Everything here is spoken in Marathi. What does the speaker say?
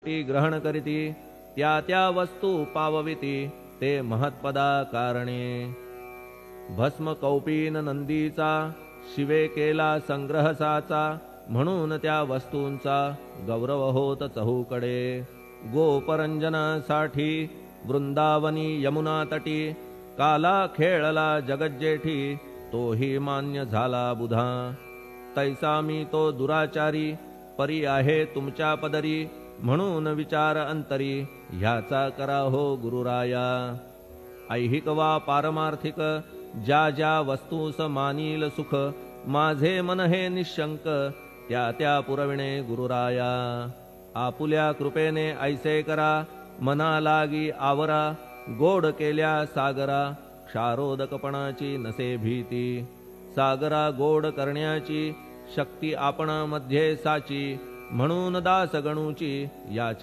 ती ग्रहण करीती त्या त्या वस्तू पावविती ते महत्पदा कारणे भस्म कौपीन नंदीचा शिवे केला संग्रह साचा म्हणून त्या वस्तूंचा गौरव होत चहूकडे गोपरंजनासाठी वृंदावनी यमुना तटी काला खेळला जगज्जेठी तोही मान्य झाला बुधा तैसा मी तो दुराचारी परी आहे तुमच्या पदरी म्हणून विचार अंतरी ह्याचा करा हो गुरुराया ऐहिक वा पारमार्थिक ज्या ज्या वस्तूस मानील सुख माझे मन हे निशंक त्या त्या पुरविणे गुरुराया आपुल्या कृपेने ऐसे करा मना लागी आवरा गोड केल्या सागरा क्षारोदकपणाची नसे भीती सागरा गोड करण्याची शक्ती आपणामध्ये साची म्हणून दास गणूची याच्या